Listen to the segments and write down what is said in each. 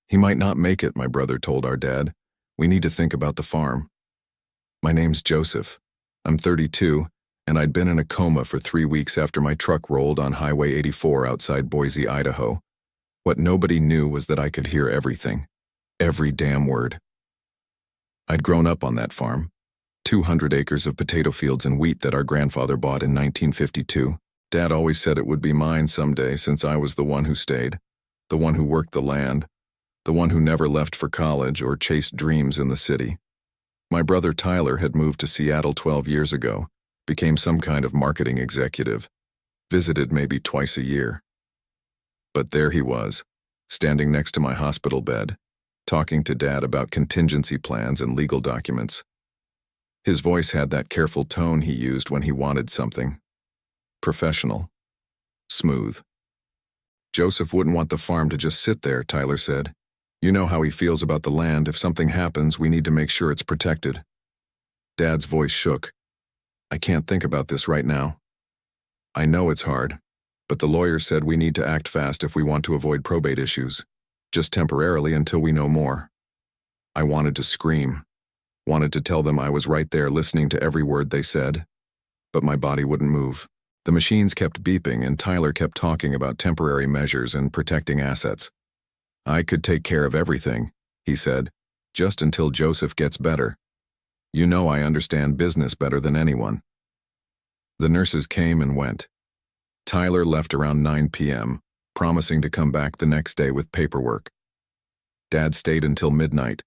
"He might not make it," my brother told our dad. "We need to think about the farm." My name's Joseph. I'm 32, and I'd been in a coma for 3 weeks after my truck rolled on Highway 84 outside Boise, Idaho. What nobody knew was that I could hear everything. Every damn word. I'd grown up on that farm. 200 acres of potato fields and wheat that our grandfather bought in 1952. Dad always said it would be mine someday since I was the one who stayed, the one who worked the land, the one who never left for college or chased dreams in the city. My brother Tyler had moved to Seattle 12 years ago, became some kind of marketing executive, visited maybe twice a year. But there he was, standing next to my hospital bed, talking to Dad about contingency plans and legal documents. His voice had that careful tone he used when he wanted something. Professional. Smooth. "Joseph wouldn't want the farm to just sit there," Tyler said. "You know how he feels about the land. If something happens, we need to make sure it's protected." Dad's voice shook. "I can't think about this right now. I know it's hard, but the lawyer said we need to act fast if we want to avoid probate issues. Just temporarily until we know more." I wanted to scream. Wanted to tell them I was right there listening to every word they said. But my body wouldn't move. The machines kept beeping and Tyler kept talking about temporary measures and protecting assets. "I could take care of everything," he said, "just until Joseph gets better. You know I understand business better than anyone." The nurses came and went. Tyler left around 9 p.m., promising to come back the next day with paperwork. Dad stayed until midnight,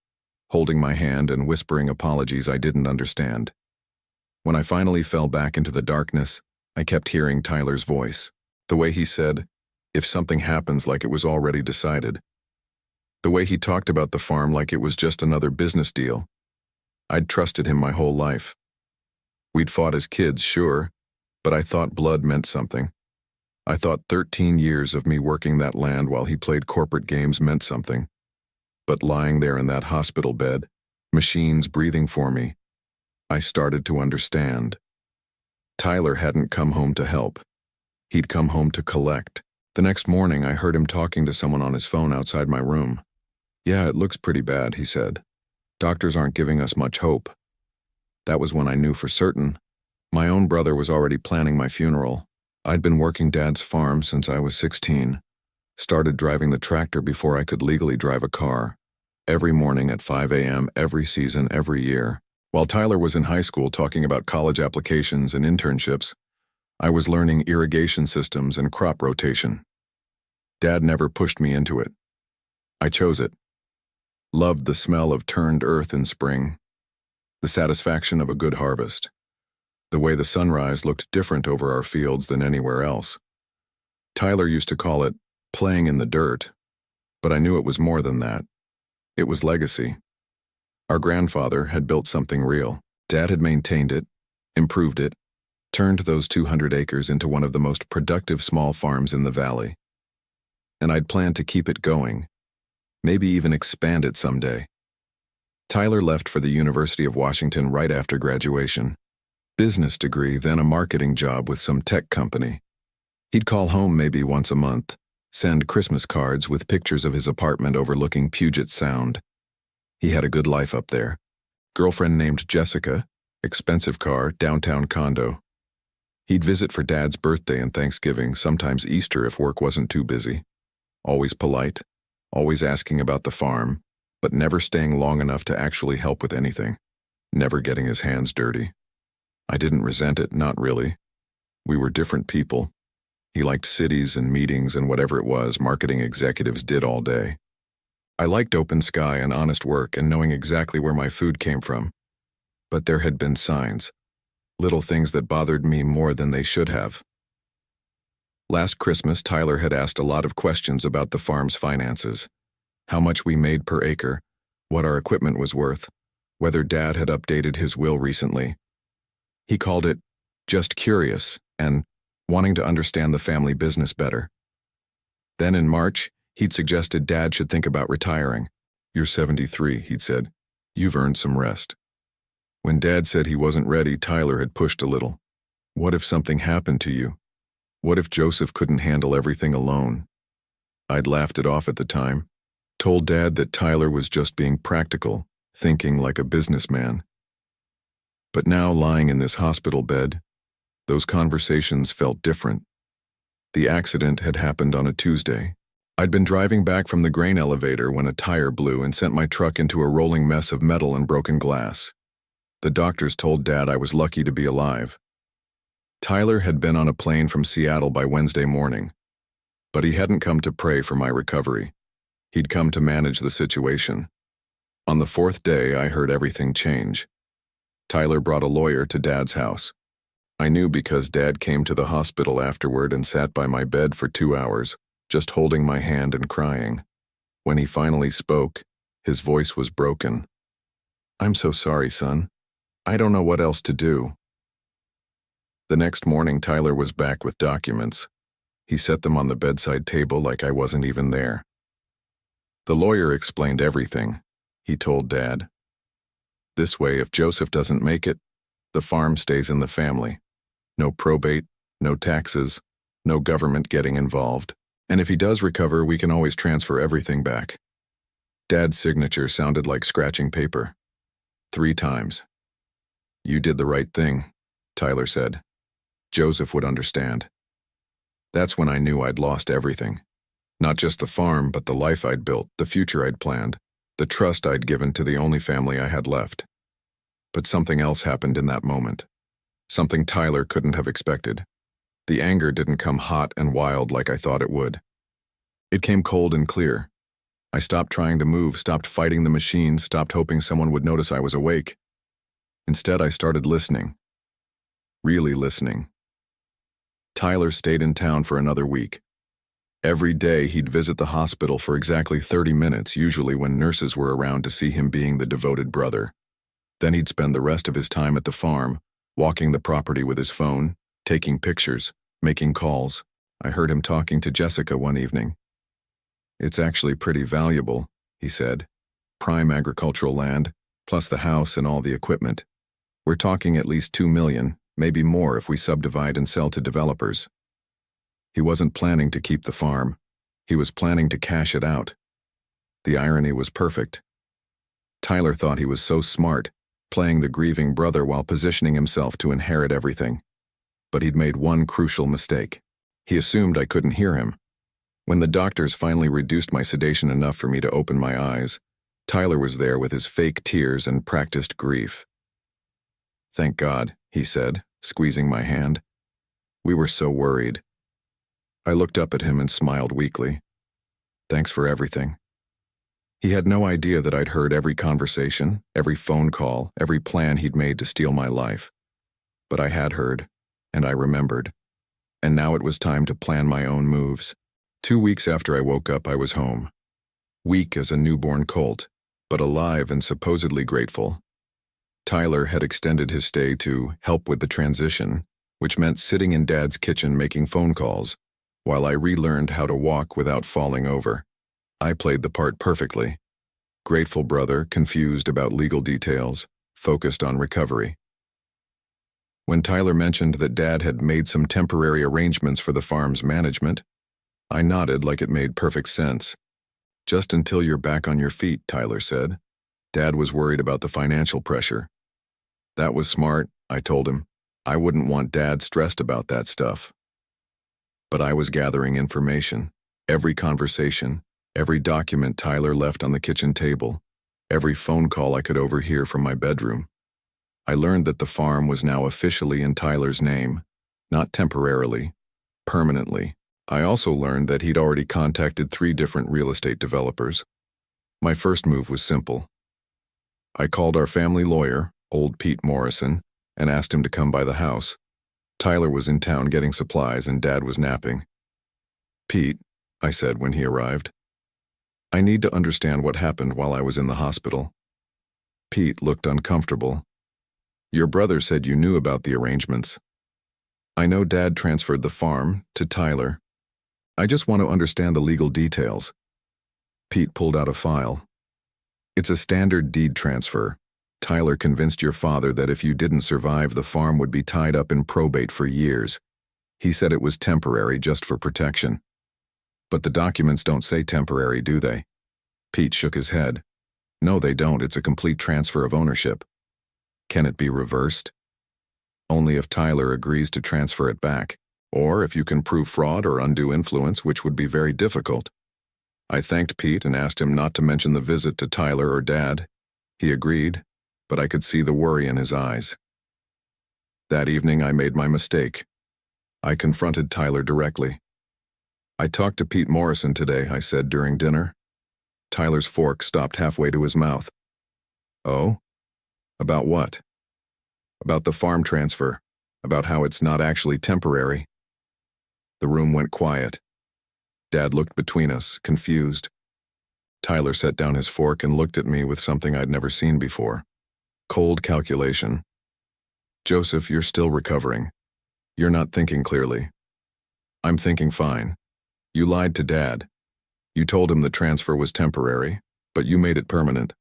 holding my hand and whispering apologies I didn't understand. When I finally fell back into the darkness, I kept hearing Tyler's voice. The way he said, "If something happens," like it was already decided. The way he talked about the farm like it was just another business deal. I'd trusted him my whole life. We'd fought as kids, sure, but I thought blood meant something. I thought 13 years of me working that land while he played corporate games meant something. But lying there in that hospital bed, machines breathing for me, I started to understand. Tyler hadn't come home to help. He'd come home to collect. The next morning, I heard him talking to someone on his phone outside my room. "Yeah, it looks pretty bad," he said. "Doctors aren't giving us much hope." That was when I knew for certain. My own brother was already planning my funeral. I'd been working Dad's farm since I was 16. Started driving the tractor before I could legally drive a car. Every morning at 5 a.m., every season, every year. While Tyler was in high school talking about college applications and internships, I was learning irrigation systems and crop rotation. Dad never pushed me into it. I chose it. Loved the smell of turned earth in spring. The satisfaction of a good harvest. The way the sunrise looked different over our fields than anywhere else. Tyler used to call it playing in the dirt, but I knew it was more than that. It was legacy. Our grandfather had built something real. Dad had maintained it, improved it, turned those 200 acres into one of the most productive small farms in the valley. And I'd planned to keep it going, maybe even expand it someday. Tyler left for the University of Washington right after graduation. Business degree, then a marketing job with some tech company. He'd call home maybe once a month, send Christmas cards with pictures of his apartment overlooking Puget Sound. He had a good life up there. Girlfriend named Jessica, expensive car, downtown condo. He'd visit for Dad's birthday and Thanksgiving, sometimes Easter if work wasn't too busy. Always polite, always asking about the farm, but never staying long enough to actually help with anything. Never getting his hands dirty. I didn't resent it, not really. We were different people. He liked cities and meetings and whatever it was marketing executives did all day. I liked open sky and honest work and knowing exactly where my food came from. But there had been signs. Little things that bothered me more than they should have. Last Christmas, Tyler had asked a lot of questions about the farm's finances. How much we made per acre, what our equipment was worth, whether Dad had updated his will recently. He called it just curious and wanting to understand the family business better. Then in March, he'd suggested Dad should think about retiring. "You're 73, he'd said. "You've earned some rest." When Dad said he wasn't ready, Tyler had pushed a little. "What if something happened to you? What if Joseph couldn't handle everything alone?" I'd laughed it off at the time. Told Dad that Tyler was just being practical, thinking like a businessman. But now, lying in this hospital bed, those conversations felt different. The accident had happened on a Tuesday. I'd been driving back from the grain elevator when a tire blew and sent my truck into a rolling mess of metal and broken glass. The doctors told Dad I was lucky to be alive. Tyler had been on a plane from Seattle by Wednesday morning, but he hadn't come to pray for my recovery. He'd come to manage the situation. On the fourth day, I heard everything change. Tyler brought a lawyer to Dad's house. I knew because Dad came to the hospital afterward and sat by my bed for 2 hours, just holding my hand and crying. When he finally spoke, his voice was broken. "I'm so sorry, son. I don't know what else to do." The next morning, Tyler was back with documents. He set them on the bedside table like I wasn't even there. The lawyer explained everything. He told Dad, "This way, if Joseph doesn't make it, the farm stays in the family. No probate, no taxes, no government getting involved. And if he does recover, we can always transfer everything back." Dad's signature sounded like scratching paper. 3 times. "You did the right thing," Tyler said. "Joseph would understand." That's when I knew I'd lost everything. Not just the farm, but the life I'd built, the future I'd planned, the trust I'd given to the only family I had left. But something else happened in that moment. Something Tyler couldn't have expected. The anger didn't come hot and wild like I thought it would. It came cold and clear. I stopped trying to move, stopped fighting the machine, stopped hoping someone would notice I was awake. Instead, I started listening. Really listening. Tyler stayed in town for another week. Every day, he'd visit the hospital for exactly 30 minutes, usually when nurses were around to see him being the devoted brother. Then he'd spend the rest of his time at the farm, walking the property with his phone, taking pictures, making calls. I heard him talking to Jessica one evening. "It's actually pretty valuable," he said. "Prime agricultural land, plus the house and all the equipment. We're talking at least $2 million, maybe more if we subdivide and sell to developers." He wasn't planning to keep the farm. He was planning to cash it out. The irony was perfect. Tyler thought he was so smart, playing the grieving brother while positioning himself to inherit everything. But he'd made one crucial mistake. He assumed I couldn't hear him. When the doctors finally reduced my sedation enough for me to open my eyes, Tyler was there with his fake tears and practiced grief. "Thank God," he said, squeezing my hand. "We were so worried." I looked up at him and smiled weakly. "Thanks for everything." He had no idea that I'd heard every conversation, every phone call, every plan he'd made to steal my life. But I had heard, and I remembered. And now it was time to plan my own moves. 2 weeks after I woke up, I was home. Weak as a newborn colt, but alive and supposedly grateful. Tyler had extended his stay to help with the transition, which meant sitting in Dad's kitchen making phone calls, while I relearned how to walk without falling over. I played the part perfectly. Grateful brother, confused about legal details, focused on recovery. When Tyler mentioned that Dad had made some temporary arrangements for the farm's management, I nodded like it made perfect sense. "Just until you're back on your feet," Tyler said. Dad was worried about the financial pressure. "That was smart," I told him. "I wouldn't want Dad stressed about that stuff." But I was gathering information. Every conversation, every document Tyler left on the kitchen table, every phone call I could overhear from my bedroom. I learned that the farm was now officially in Tyler's name, not temporarily, permanently. I also learned that he'd already contacted 3 different real estate developers. My first move was simple. I called our family lawyer, old Pete Morrison, and asked him to come by the house. Tyler was in town getting supplies and Dad was napping. "Pete," I said when he arrived, "I need to understand what happened while I was in the hospital." Pete looked uncomfortable. "Your brother said you knew about the arrangements." "I know Dad transferred the farm to Tyler. I just want to understand the legal details." Pete pulled out a file. "It's a standard deed transfer. Tyler convinced your father that if you didn't survive, the farm would be tied up in probate for years. He said it was temporary, just for protection. But the documents don't say temporary, do they?" Pete shook his head. No, they don't. It's a complete transfer of ownership. Can it be reversed? Only if Tyler agrees to transfer it back, or if you can prove fraud or undue influence, which would be very difficult. I thanked Pete and asked him not to mention the visit to Tyler or Dad. He agreed, but I could see the worry in his eyes. That evening I made my mistake. I confronted Tyler directly. I talked to Pete Morrison today, I said during dinner. Tyler's fork stopped halfway to his mouth. Oh? About what? About the farm transfer, about how it's not actually temporary. The room went quiet. Dad looked between us, confused. Tyler set down his fork and looked at me with something I'd never seen before. Cold calculation. Joseph, you're still recovering. You're not thinking clearly. I'm thinking fine. You lied to Dad. You told him the transfer was temporary, but you made it permanent.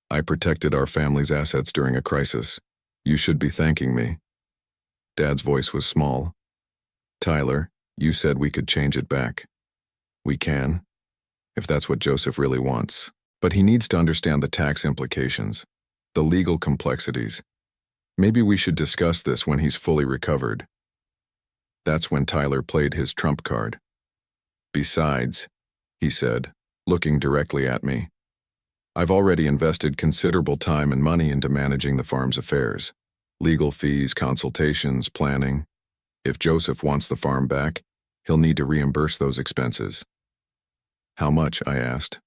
I protected our family's assets during a crisis. You should be thanking me. Dad's voice was small. Tyler, you said we could change it back. We can, if that's what Joseph really wants. But he needs to understand the tax implications, the legal complexities. Maybe we should discuss this when he's fully recovered. That's when Tyler played his trump card. Besides, he said, looking directly at me, I've already invested considerable time and money into managing the farm's affairs. Legal fees, consultations, planning. If Joseph wants the farm back, he'll need to reimburse those expenses. How much? I asked.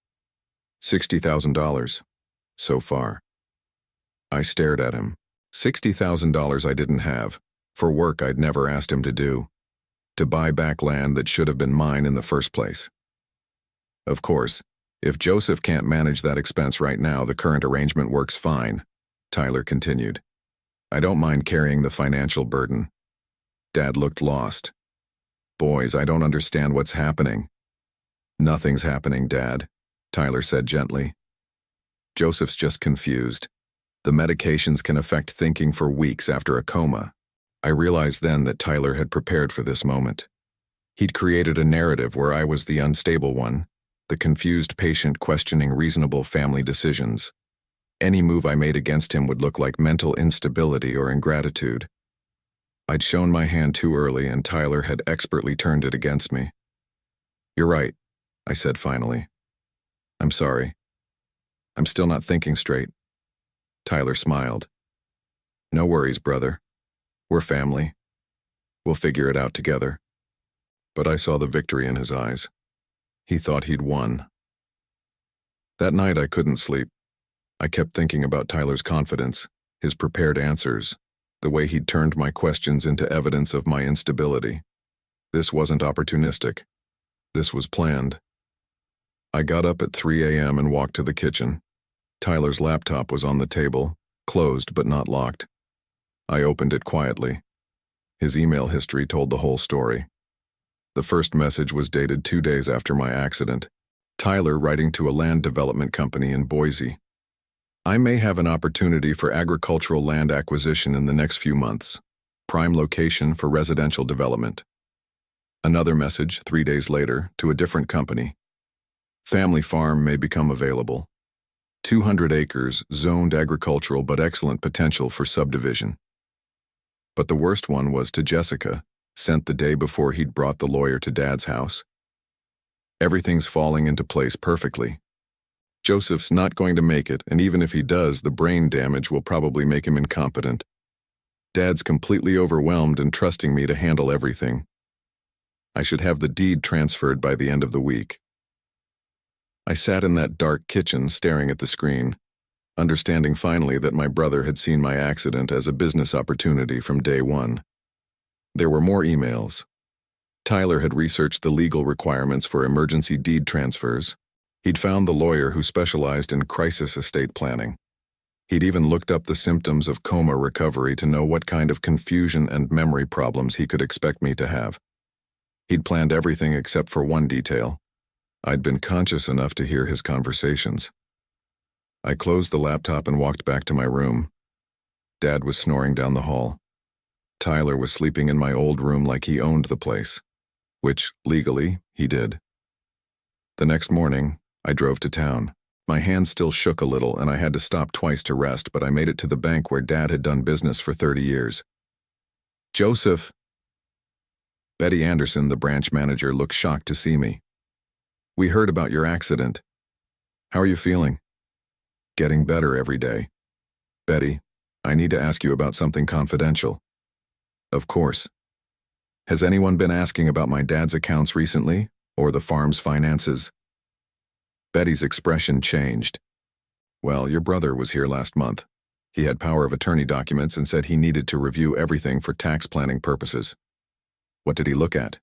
$60,000. So far. I stared at him. $60,000 I didn't have, for work I'd never asked him to do. To buy back land that should have been mine in the first place. Of course, if Joseph can't manage that expense right now, the current arrangement works fine, Tyler continued. I don't mind carrying the financial burden. Dad looked lost. Boys, I don't understand what's happening. Nothing's happening, Dad, Tyler said gently. Joseph's just confused. The medications can affect thinking for weeks after a coma. I realized then that Tyler had prepared for this moment. He'd created a narrative where I was the unstable one, the confused patient questioning reasonable family decisions. Any move I made against him would look like mental instability or ingratitude. I'd shown my hand too early, and Tyler had expertly turned it against me. You're right, I said finally. I'm sorry. I'm still not thinking straight. Tyler smiled. No worries, brother. We're family. We'll figure it out together. But I saw the victory in his eyes. He thought he'd won. That night I couldn't sleep. I kept thinking about Tyler's confidence, his prepared answers, the way he'd turned my questions into evidence of my instability. This wasn't opportunistic. This was planned. I got up at 3 a.m. and walked to the kitchen. Tyler's laptop was on the table, closed but not locked. I opened it quietly. His email history told the whole story. The first message was dated 2 days after my accident. Tyler writing to a land development company in Boise. I may have an opportunity for agricultural land acquisition in the next few months. Prime location for residential development. Another message 3 days later to a different company. Family farm may become available. 200 acres, zoned agricultural but excellent potential for subdivision. But the worst one was to Jessica, sent the day before he'd brought the lawyer to Dad's house. Everything's falling into place perfectly. Joseph's not going to make it, and even if he does, the brain damage will probably make him incompetent. Dad's completely overwhelmed and trusting me to handle everything. I should have the deed transferred by the end of the week. I sat in that dark kitchen staring at the screen, understanding finally that my brother had seen my accident as a business opportunity from day one. There were more emails. Tyler had researched the legal requirements for emergency deed transfers. He'd found the lawyer who specialized in crisis estate planning. He'd even looked up the symptoms of coma recovery to know what kind of confusion and memory problems he could expect me to have. He'd planned everything except for one detail. I'd been conscious enough to hear his conversations. I closed the laptop and walked back to my room. Dad was snoring down the hall. Tyler was sleeping in my old room like he owned the place, which, legally, he did. The next morning, I drove to town. My hand still shook a little and I had to stop twice to rest, but I made it to the bank where Dad had done business for 30 years. Joseph! Betty Anderson, the branch manager, looked shocked to see me. We heard about your accident. How are you feeling? Getting better every day. Betty, I need to ask you about something confidential. Of course. Has anyone been asking about my dad's accounts recently, or the farm's finances? Betty's expression changed. Well, your brother was here last month. He had power of attorney documents and said he needed to review everything for tax planning purposes. What did he look at?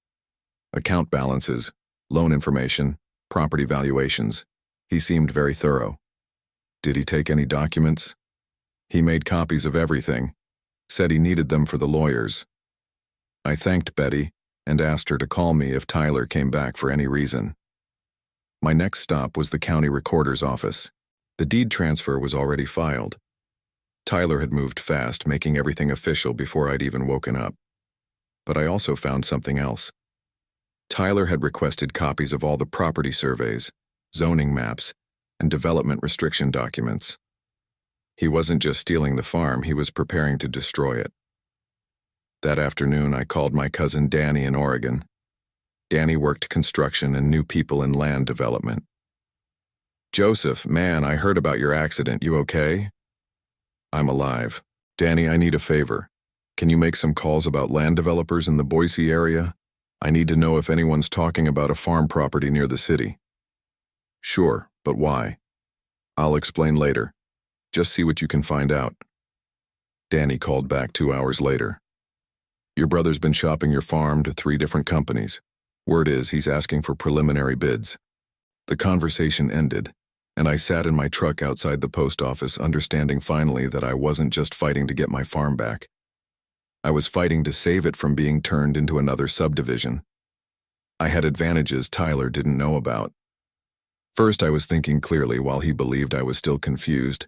Account balances, loan information, property valuations. He seemed very thorough. Did he take any documents? He made copies of everything, said he needed them for the lawyers. I thanked Betty and asked her to call me if Tyler came back for any reason. My next stop was the county recorder's office. The deed transfer was already filed. Tyler had moved fast, making everything official before I'd even woken up. But I also found something else. Tyler had requested copies of all the property surveys, zoning maps, and development restriction documents. He wasn't just stealing the farm, he was preparing to destroy it. That afternoon, I called my cousin Danny in Oregon. Danny worked construction and knew people in land development. Joseph, man, I heard about your accident. You okay? I'm alive. Danny, I need a favor. Can you make some calls about land developers in the Boise area? I need to know if anyone's talking about a farm property near the city. Sure, but why? I'll explain later. Just see what you can find out. Danny called back 2 hours later. Your brother's been shopping your farm to 3 different companies. Word is he's asking for preliminary bids. The conversation ended, and I sat in my truck outside the post office, understanding finally that I wasn't just fighting to get my farm back. I was fighting to save it from being turned into another subdivision. I had advantages Tyler didn't know about. First, I was thinking clearly while he believed I was still confused.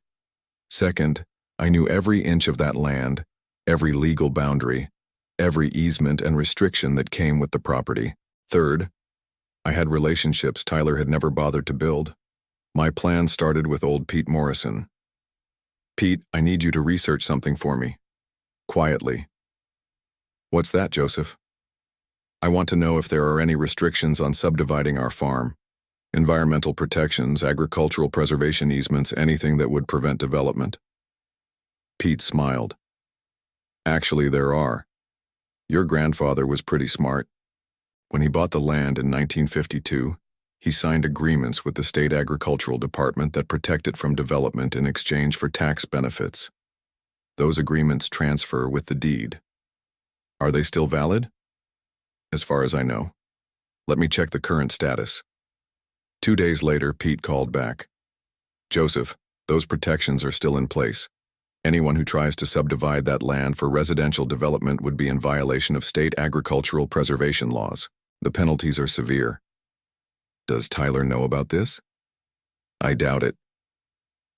Second, I knew every inch of that land, every legal boundary, every easement and restriction that came with the property. Third, I had relationships Tyler had never bothered to build. My plan started with old Pete Morrison. Pete, I need you to research something for me. Quietly. What's that, Joseph? I want to know if there are any restrictions on subdividing our farm. Environmental protections, agricultural preservation easements, anything that would prevent development. Pete smiled. Actually, there are. Your grandfather was pretty smart. When he bought the land in 1952, he signed agreements with the state agricultural department that protect it from development in exchange for tax benefits. Those agreements transfer with the deed. Are they still valid? As far as I know. Let me check the current status. 2 days later, Pete called back. Joseph, those protections are still in place. Anyone who tries to subdivide that land for residential development would be in violation of state agricultural preservation laws. The penalties are severe. Does Tyler know about this? I doubt it.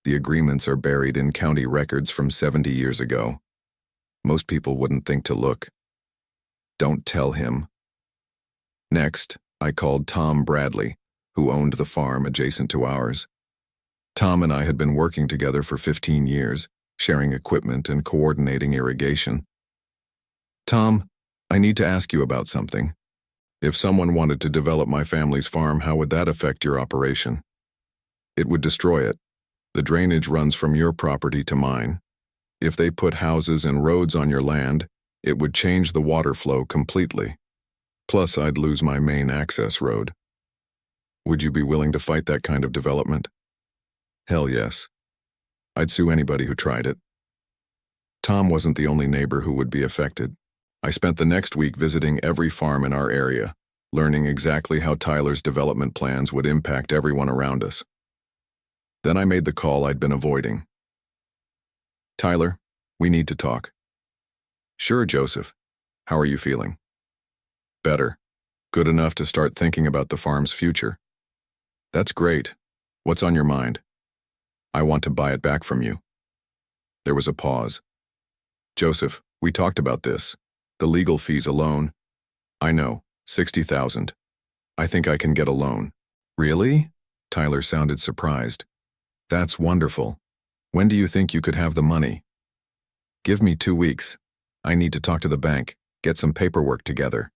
The agreements are buried in county records from 70 years ago. Most people wouldn't think to look. Don't tell him. Next, I called Tom Bradley, who owned the farm adjacent to ours. Tom and I had been working together for 15 years, sharing equipment and coordinating irrigation. Tom, I need to ask you about something. If someone wanted to develop my family's farm, how would that affect your operation? It would destroy it. The drainage runs from your property to mine. If they put houses and roads on your land, it would change the water flow completely. Plus, I'd lose my main access road. Would you be willing to fight that kind of development? Hell yes. I'd sue anybody who tried it. Tom wasn't the only neighbor who would be affected. I spent the next week visiting every farm in our area, learning exactly how Tyler's development plans would impact everyone around us. Then I made the call I'd been avoiding. Tyler, we need to talk. Sure, Joseph. How are you feeling? Better. Good enough to start thinking about the farm's future. That's great. What's on your mind? I want to buy it back from you. There was a pause. Joseph, we talked about this. The legal fees alone. I know, $60,000. I think I can get a loan. Really? Tyler sounded surprised. That's wonderful. When do you think you could have the money? Give me 2 weeks. I need to talk to the bank, get some paperwork together.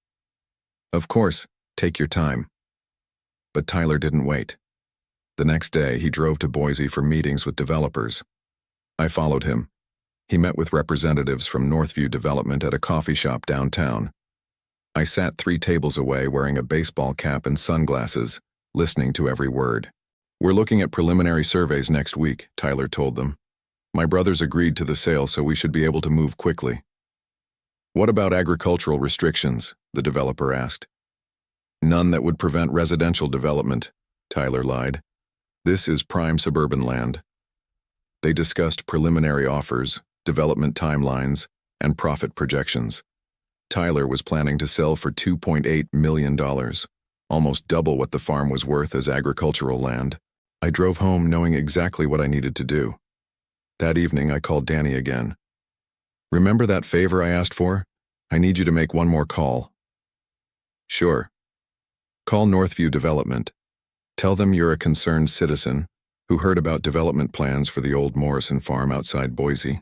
Of course, take your time. But Tyler didn't wait. The next day, he drove to Boise for meetings with developers. I followed him. He met with representatives from Northview Development at a coffee shop downtown. I sat 3 tables away wearing a baseball cap and sunglasses, listening to every word. We're looking at preliminary surveys next week, Tyler told them. My brothers agreed to the sale, so we should be able to move quickly. What about agricultural restrictions? The developer asked. None that would prevent residential development, Tyler lied. This is prime suburban land. They discussed preliminary offers, development timelines, and profit projections. Tyler was planning to sell for $2.8 million, almost double what the farm was worth as agricultural land. I drove home knowing exactly what I needed to do. That evening, I called Danny again. Remember that favor I asked for? I need you to make one more call. Sure. Call Northview Development. Tell them you're a concerned citizen who heard about development plans for the old Morrison farm outside Boise.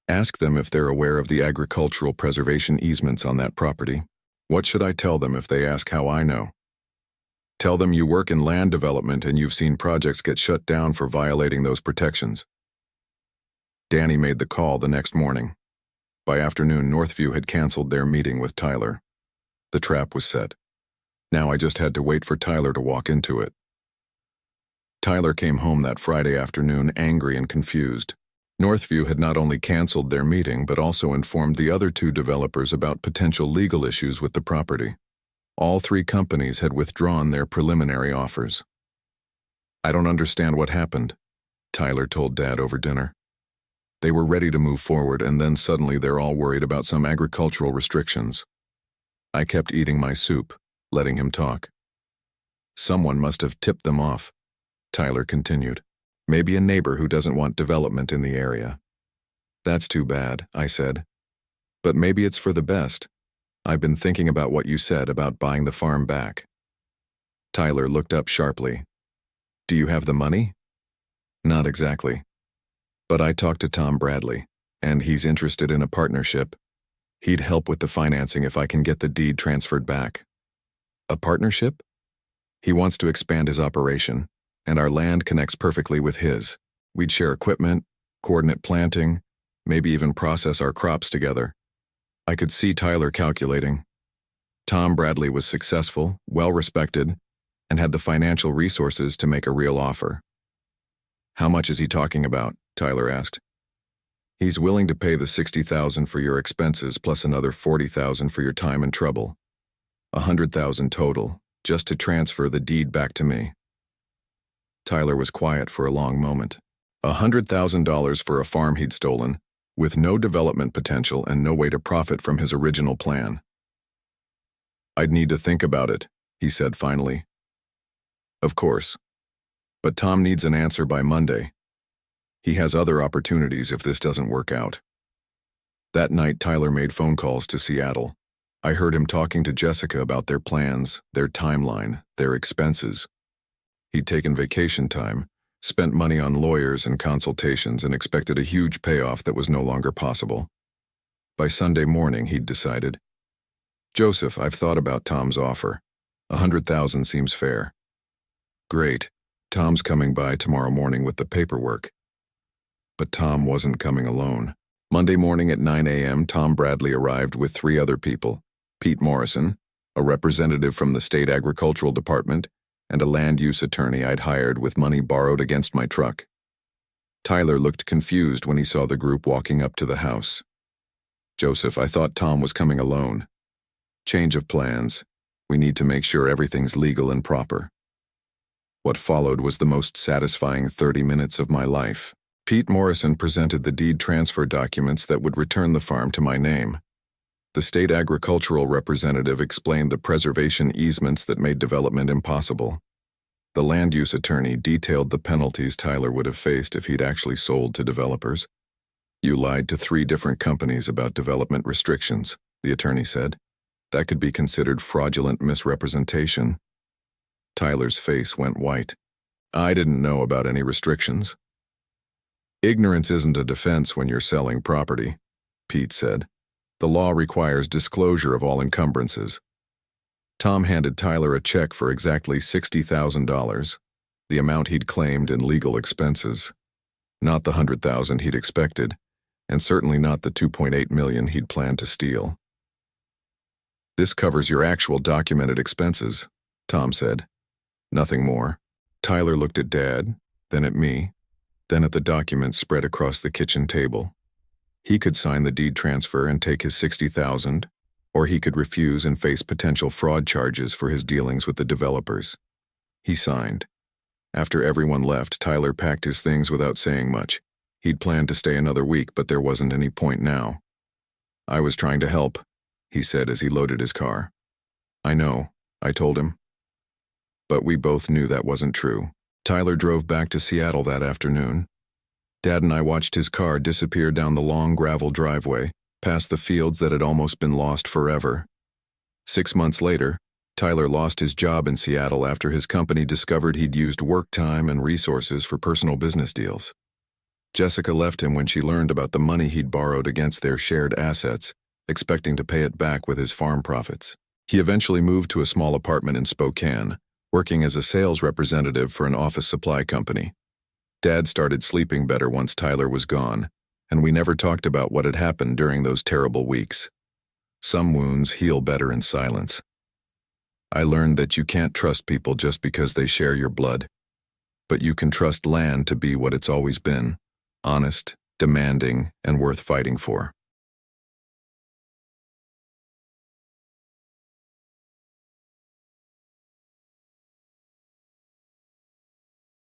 Ask them if they're aware of the agricultural preservation easements on that property. What should I tell them if they ask how I know? Tell them you work in land development and you've seen projects get shut down for violating those protections. Danny made the call the next morning. By afternoon, Northview had canceled their meeting with Tyler. The trap was set. Now I just had to wait for Tyler to walk into it. Tyler came home that Friday afternoon angry and confused. Northview had not only canceled their meeting but also informed the other 2 developers about potential legal issues with the property. All 3 companies had withdrawn their preliminary offers. I don't understand what happened, Tyler told Dad over dinner. They were ready to move forward, and then suddenly they're all worried about some agricultural restrictions. I kept eating my soup, letting him talk. Someone must have tipped them off, Tyler continued. Maybe a neighbor who doesn't want development in the area. That's too bad, I said. But maybe it's for the best. I've been thinking about what you said about buying the farm back. Tyler looked up sharply. Do you have the money? Not exactly. But I talked to Tom Bradley, and he's interested in a partnership. He'd help with the financing if I can get the deed transferred back. A partnership? He wants to expand his operation, and our land connects perfectly with his. We'd share equipment, coordinate planting, maybe even process our crops together. I could see Tyler calculating. Tom Bradley was successful, well-respected, and had the financial resources to make a real offer. How much is he talking about? Tyler asked. He's willing to pay the $60,000 for your expenses plus another $40,000 for your time and trouble. $100,000 total, just to transfer the deed back to me. Tyler was quiet for a long moment. $100,000 for a farm he'd stolen, with no development potential and no way to profit from his original plan. I'd need to think about it, he said finally. Of course. But Tom needs an answer by Monday. He has other opportunities if this doesn't work out. That night, Tyler made phone calls to Seattle. I heard him talking to Jessica about their plans, their timeline, their expenses. He'd taken vacation time, spent money on lawyers and consultations, and expected a huge payoff that was no longer possible. By Sunday morning, he'd decided, Joseph, I've thought about Tom's offer. $100,000 seems fair. Great. Tom's coming by tomorrow morning with the paperwork. But Tom wasn't coming alone. Monday morning at 9 a.m., Tom Bradley arrived with 3 other people, Pete Morrison, a representative from the state agricultural department, and a land use attorney I'd hired with money borrowed against my truck. Tyler looked confused when he saw the group walking up to the house. Joseph, I thought Tom was coming alone. Change of plans. We need to make sure everything's legal and proper. What followed was the most satisfying 30 minutes of my life. Pete Morrison presented the deed transfer documents that would return the farm to my name. The state agricultural representative explained the preservation easements that made development impossible. The land use attorney detailed the penalties Tyler would have faced if he'd actually sold to developers. You lied to 3 different companies about development restrictions, the attorney said. That could be considered fraudulent misrepresentation. Tyler's face went white. I didn't know about any restrictions. Ignorance isn't a defense when you're selling property, Pete said. The law requires disclosure of all encumbrances. Tom handed Tyler a check for exactly $60,000, the amount he'd claimed in legal expenses. Not the $100,000 he'd expected, and certainly not the $2.8 million he'd planned to steal. This covers your actual documented expenses, Tom said. Nothing more. Tyler looked at Dad, then at me, then at the documents spread across the kitchen table. He could sign the deed transfer and take his $60,000, or he could refuse and face potential fraud charges for his dealings with the developers. He signed. After everyone left, Tyler packed his things without saying much. He'd planned to stay another week, but there wasn't any point now. I was trying to help, he said as he loaded his car. I know, I told him. But we both knew that wasn't true. Tyler drove back to Seattle that afternoon. Dad and I watched his car disappear down the long gravel driveway, past the fields that had almost been lost forever. 6 months later, Tyler lost his job in Seattle after his company discovered he'd used work time and resources for personal business deals. Jessica left him when she learned about the money he'd borrowed against their shared assets, expecting to pay it back with his farm profits. He eventually moved to a small apartment in Spokane, working as a sales representative for an office supply company. Dad started sleeping better once Tyler was gone, and we never talked about what had happened during those terrible weeks. Some wounds heal better in silence. I learned that you can't trust people just because they share your blood, but you can trust land to be what it's always been, honest, demanding, and worth fighting for.